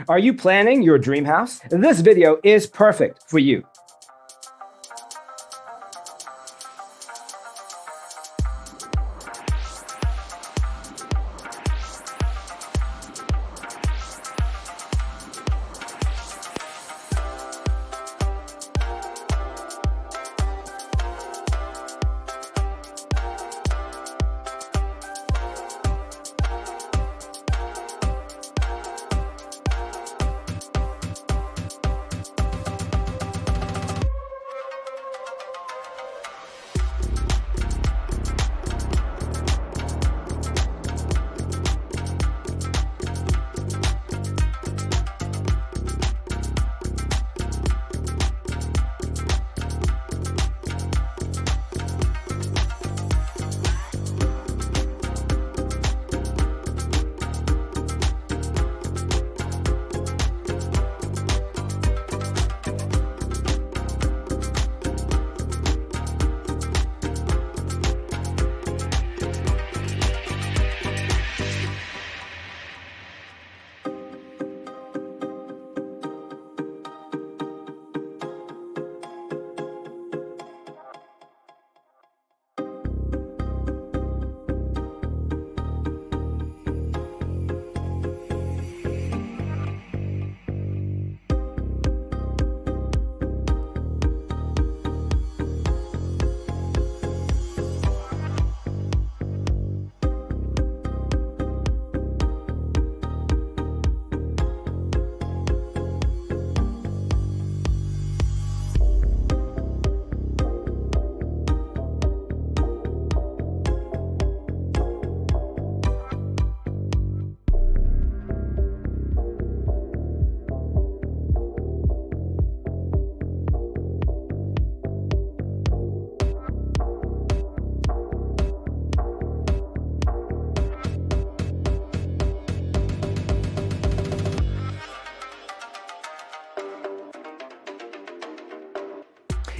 Are you planning your dream house? This video is perfect for you.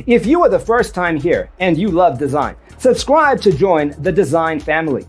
If you are the first time here and you love design, subscribe to join the design family.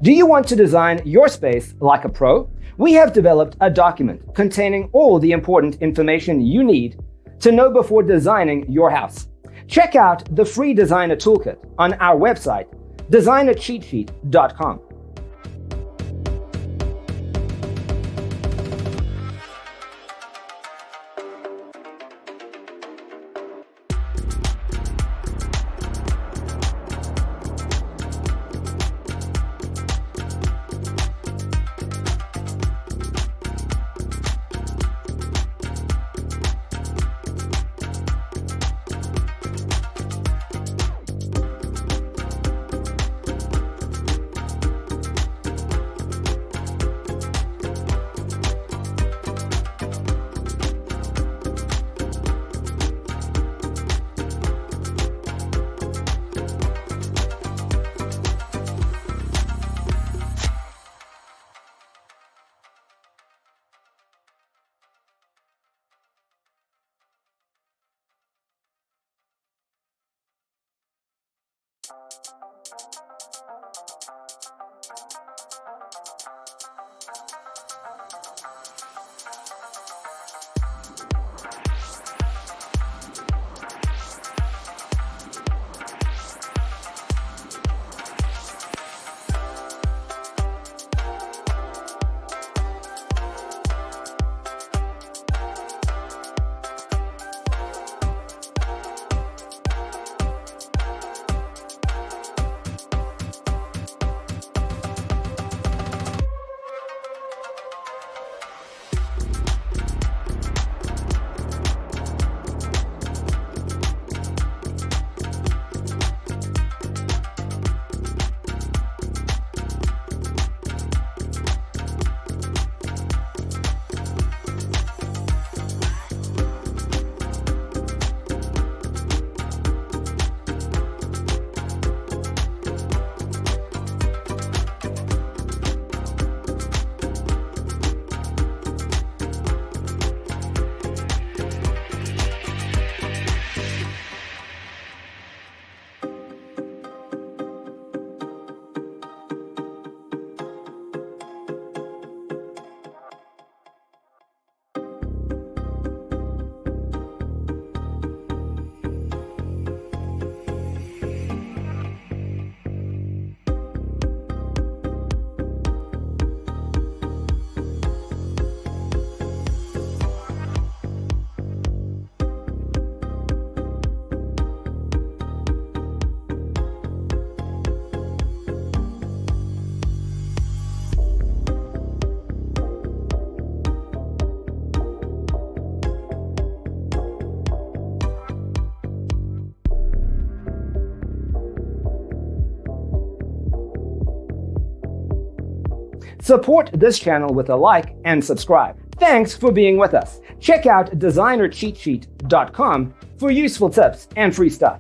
Do you want to design your space like a pro? We have developed a document containing all the important information you need to know before designing your house. Check out the free designer toolkit on our website, designercheatsheet.com. Support this channel with a like and subscribe. Thanks for being with us. Check out designercheatsheet.com for useful tips and free stuff.